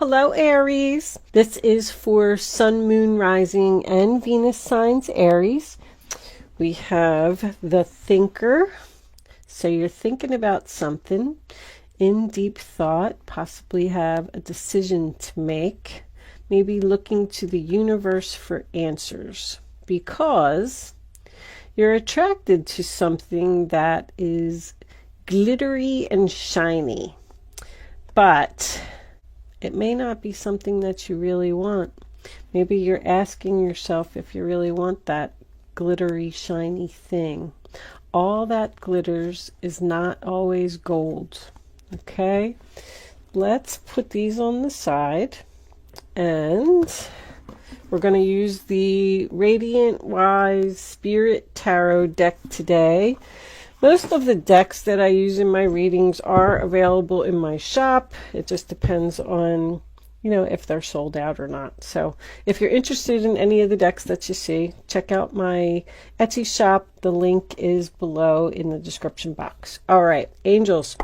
Hello, Aries. This is for Sun, Moon, Rising, and Venus signs, Aries. We have the thinker. So you're thinking about something in deep thought, possibly have a decision to make, maybe looking to the universe for answers because you're attracted to something that is glittery and shiny, but it may not be something that you really want. Maybe you're asking yourself if you really want that glittery, shiny thing. All that glitters is not always gold. Okay? Let's put these on the side. And we're going to use the Radiant Wise Spirit Tarot deck today. Most of the decks that I use in my readings are available in my shop. It just depends on, if they're sold out or not. So if you're interested in any of the decks that you see, check out my Etsy shop. The link is below in the description box. All right, angels,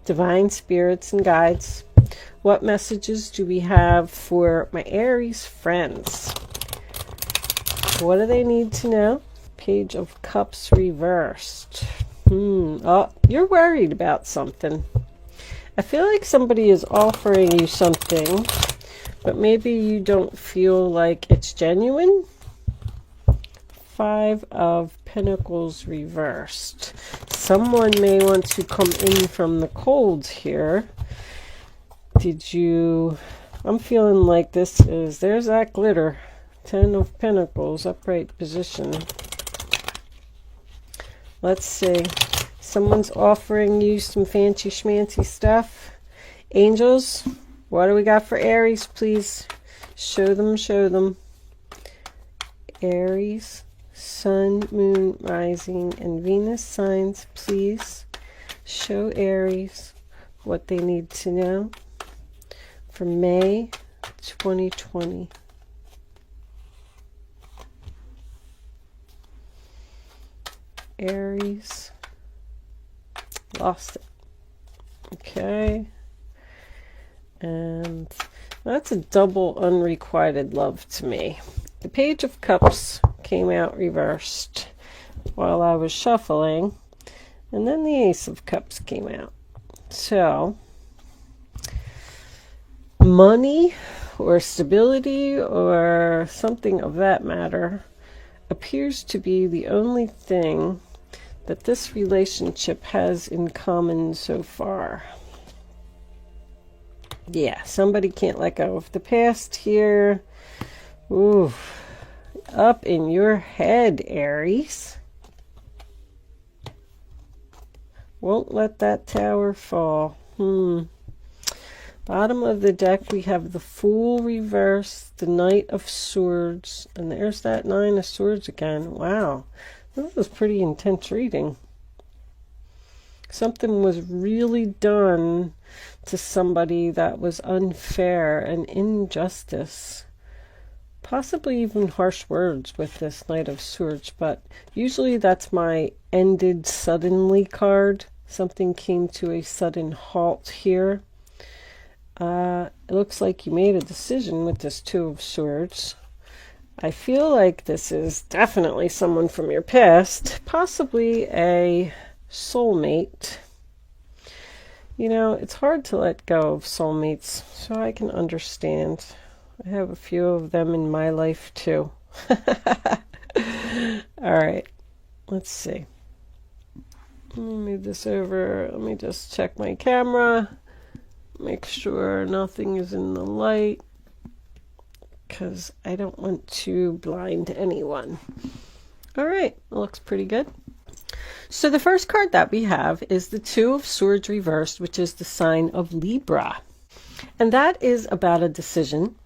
divine spirits and guides, what messages do we have for my Aries friends? What do they need to know? Page of Cups reversed. Oh, you're worried about something. I feel like somebody is offering you something, but maybe you don't feel like it's genuine. 5 of Pentacles reversed. Someone may want to come in from the cold here. I'm feeling like there's that glitter. 10 of Pentacles, upright position. Let's see. Someone's offering you some fancy schmancy stuff. Angels, what do we got for Aries, please? Show them. Aries, Sun, Moon, Rising, and Venus signs, please. Show Aries what they need to know for May 2020. Aries, lost it. Okay, and that's a double unrequited love to me. The Page of Cups came out reversed while I was shuffling, and then the Ace of Cups came out. So money or stability or something of that matter appears to be the only thing that this relationship has in common so far. Yeah, somebody can't let go of the past here. Ooh, up in your head, Aries. Won't let that tower fall. Bottom of the deck, we have the Fool reversed, the Knight of Swords, and there's that 9 of Swords again. Wow, this was pretty intense reading. Something was really done to somebody that was unfair and injustice. Possibly even harsh words with this Knight of Swords, but usually that's my ended suddenly card. Something came to a sudden halt here. It looks like you made a decision with this 2 of Swords. I feel like this is definitely someone from your past, possibly a soulmate. It's hard to let go of soulmates, so I can understand. I have a few of them in my life too. All right, let's see. Let me move this over. Let me just check my camera. Make sure nothing is in the light because I don't want to blind anyone. All right, looks pretty good. So the first card that we have is the 2 of Swords reversed, which is the sign of Libra. And that is about a decision.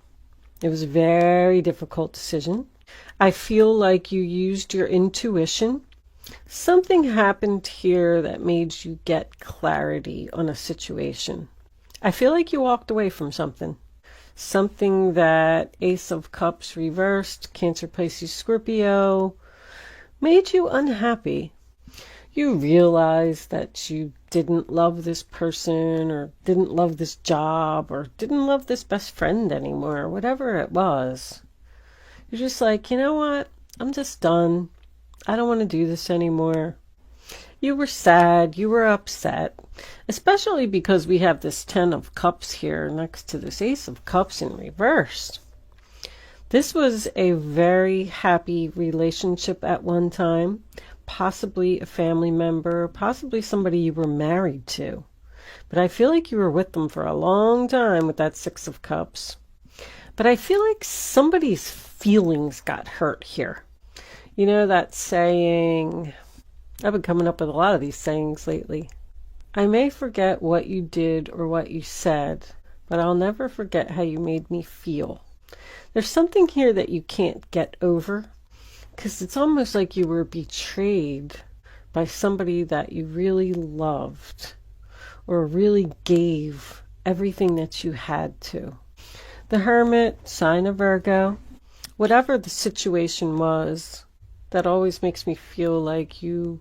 It was a very difficult decision. I feel like you used your intuition. Something happened here that made you get clarity on a situation. I feel like you walked away from something. Something that Ace of Cups reversed, Cancer, Pisces, Scorpio, made you unhappy. You realize that you didn't love this person, or didn't love this job, or didn't love this best friend anymore, whatever it was. You're just like, you know what? I'm just done. I don't want to do this anymore. You were sad. You were upset. Especially because we have this 10 of Cups here next to this Ace of Cups in reverse. This was a very happy relationship at one time. Possibly a family member. Possibly somebody you were married to. But I feel like you were with them for a long time with that 6 of Cups. But I feel like somebody's feelings got hurt here. You know that saying, I've been coming up with a lot of these sayings lately. I may forget what you did or what you said, but I'll never forget how you made me feel. There's something here that you can't get over, because it's almost like you were betrayed by somebody that you really loved or really gave everything that you had to. The Hermit, sign of Virgo, whatever the situation was, that always makes me feel like you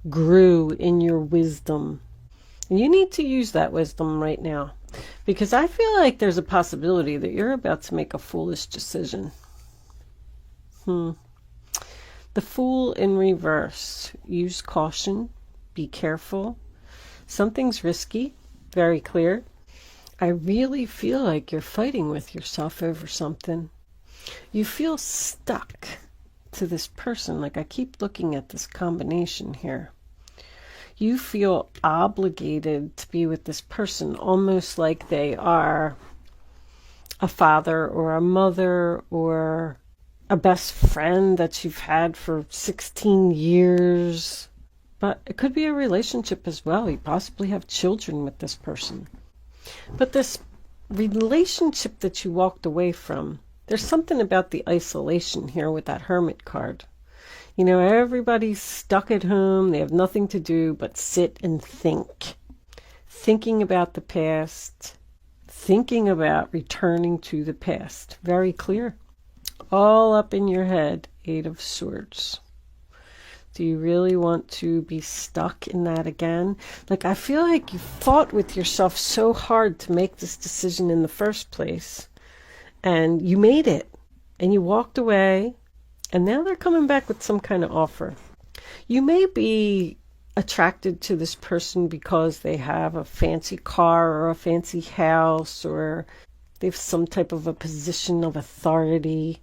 grew in your wisdom. And you need to use that wisdom right now, because I feel like there's a possibility that you're about to make a foolish decision. The Fool in reverse. Use caution. Be careful. Something's risky. Very clear. I really feel like you're fighting with yourself over something. You feel stuck to this person. Like, I keep looking at this combination here. You feel obligated to be with this person, almost like they are a father or a mother or a best friend that you've had for 16 years. But it could be a relationship as well. You possibly have children with this person. But this relationship that you walked away from, there's something about the isolation here with that Hermit card. You know, everybody's stuck at home. They have nothing to do but sit and think. Thinking about the past. Thinking about returning to the past. Very clear. All up in your head. 8 of Swords. Do you really want to be stuck in that again? Like, I feel like you fought with yourself so hard to make this decision in the first place. And you made it. And you walked away. And now they're coming back with some kind of offer. You may be attracted to this person because they have a fancy car or a fancy house, or they have some type of a position of authority.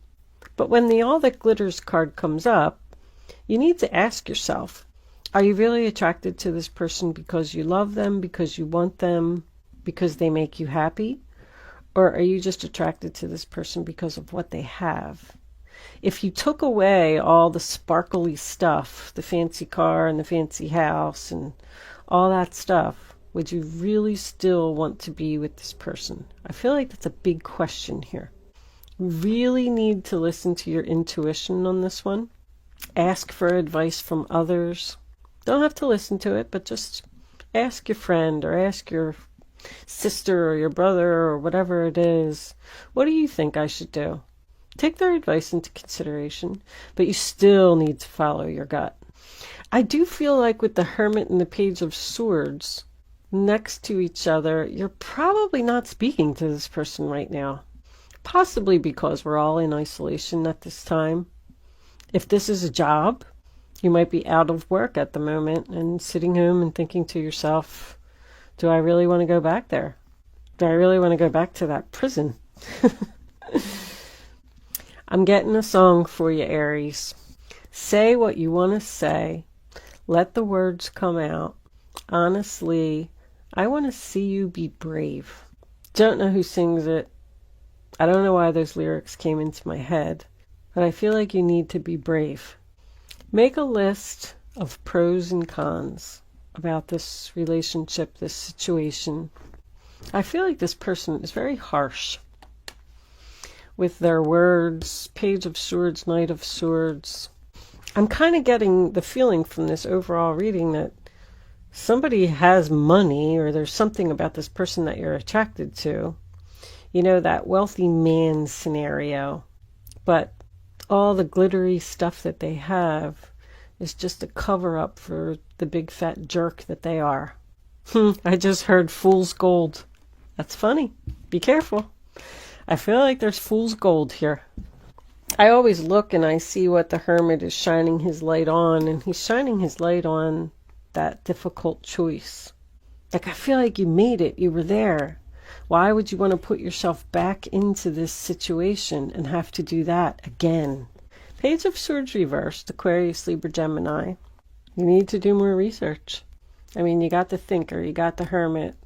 But when the All That Glitters card comes up, you need to ask yourself, are you really attracted to this person because you love them, because you want them, because they make you happy? Or are you just attracted to this person because of what they have? If you took away all the sparkly stuff, the fancy car and the fancy house and all that stuff, would you really still want to be with this person? I feel like that's a big question here. You really need to listen to your intuition on this one. Ask for advice from others. Don't have to listen to it, but just ask your friend or ask your sister or your brother or whatever it is. What do you think I should do? Take their advice into consideration, but you still need to follow your gut. I do feel like with the Hermit and the Page of Swords next to each other, you're probably not speaking to this person right now. Possibly because we're all in isolation at this time. If this is a job, you might be out of work at the moment and sitting home and thinking to yourself, do I really want to go back there? Do I really want to go back to that prison? I'm getting a song for you, Aries. Say what you want to say. Let the words come out. Honestly, I want to see you be brave. Don't know who sings it. I don't know why those lyrics came into my head, but I feel like you need to be brave. Make a list of pros and cons about this relationship, this situation. I feel like this person is very harsh with their words. Page of Swords, Knight of Swords. I'm kind of getting the feeling from this overall reading that somebody has money, or there's something about this person that you're attracted to. You know, that wealthy man scenario. But all the glittery stuff that they have is just a cover up for the big fat jerk that they are. I just heard fool's gold. That's funny. Be careful. I feel like there's fool's gold here. I always look and I see what the Hermit is shining his light on, and he's shining his light on that difficult choice. Like, I feel like you made it. You were there. Why would you want to put yourself back into this situation and have to do that again? Page of Swords reversed, Aquarius, Libra, Gemini. You need to do more research. I mean, you got the Thinker, you got the Hermit.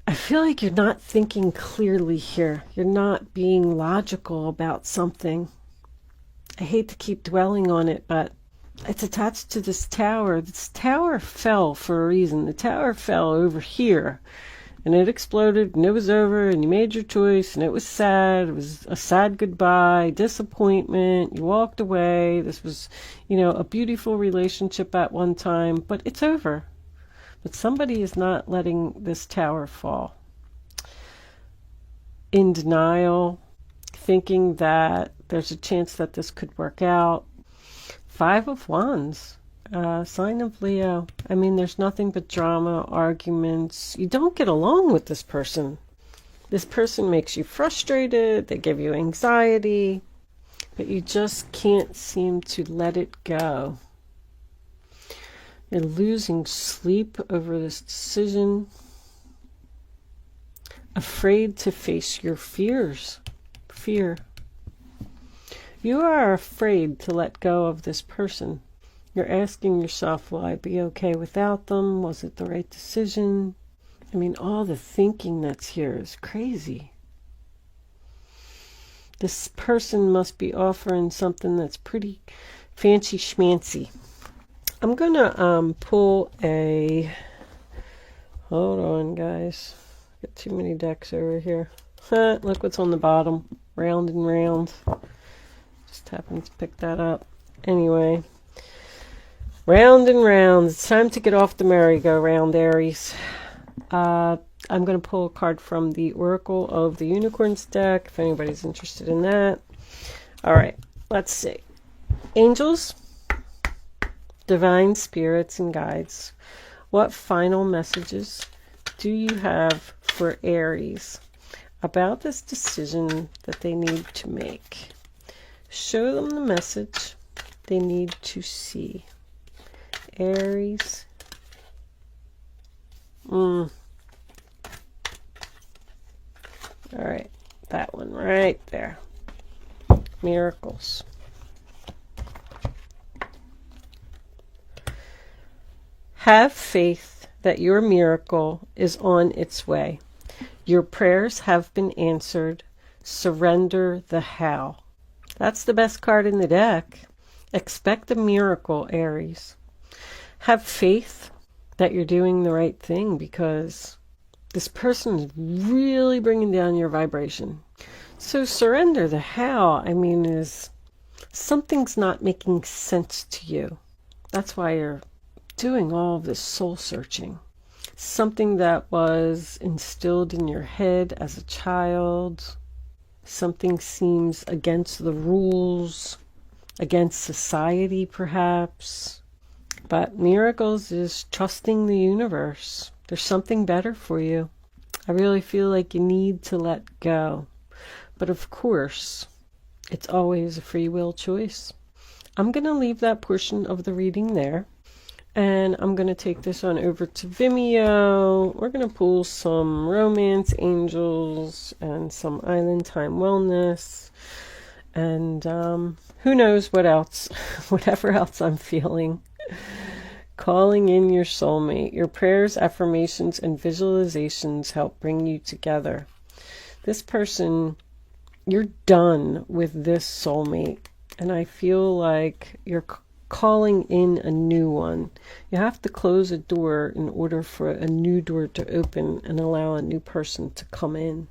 I feel like you're not thinking clearly here. You're not being logical about something. I hate to keep dwelling on it, but it's attached to this tower. This tower fell for a reason. The tower fell over here, and it exploded, and it was over, and you made your choice, and it was sad. It was a sad goodbye, disappointment. You walked away. This was, a beautiful relationship at one time, but it's over. But somebody is not letting this tower fall. In denial, thinking that there's a chance that this could work out. 5 of Wands. Sign of Leo. I mean, there's nothing but drama, arguments. You don't get along with this person. This person makes you frustrated. They give you anxiety. But you just can't seem to let it go. You're losing sleep over this decision. Afraid to face your fears. Fear. You are afraid to let go of this person. You're asking yourself, will I be okay without them? Was it the right decision? I mean, all the thinking that's here is crazy. This person must be offering something that's pretty fancy schmancy. I'm going to pull a... Hold on, guys. Got too many decks over here. Look what's on the bottom. Round and round. Just happened to pick that up. Anyway. Round and round. It's time to get off the merry-go-round, Aries. I'm going to pull a card from the Oracle of the Unicorns deck, if anybody's interested in that. All right, let's see. Angels, divine spirits, and guides. What final messages do you have for Aries about this decision that they need to make? Show them the message they need to see. Aries. All right, that one right there. Miracles. Have faith that your miracle is on its way. Your prayers have been answered. Surrender the how. That's the best card in the deck. Expect a miracle, Aries. Have faith that you're doing the right thing, because this person is really bringing down your vibration. So surrender the how, I mean, is something's not making sense to you. That's why you're doing all of this soul searching. Something that was instilled in your head as a child. Something seems against the rules, against society perhaps. But miracles is trusting the universe. There's something better for you. I really feel like you need to let go. But of course, it's always a free will choice. I'm going to leave that portion of the reading there. And I'm going to take this on over to Vimeo. We're going to pull some romance angels and some island time wellness. And who knows what else, whatever else I'm feeling. Calling in your soulmate. Your prayers, affirmations, and visualizations help bring you together. This person, you're done with this soulmate. And I feel like you're calling in a new one. You have to close a door in order for a new door to open and allow a new person to come in.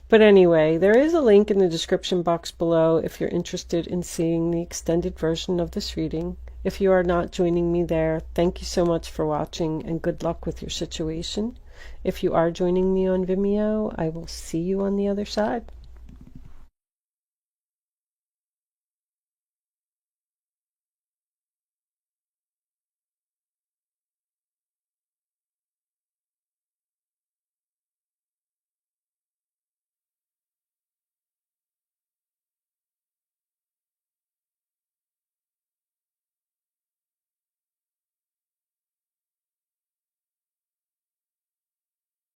But anyway, there is a link in the description box below if you're interested in seeing the extended version of this reading. If you are not joining me there, thank you so much for watching and good luck with your situation. If you are joining me on Vimeo, I will see you on the other side.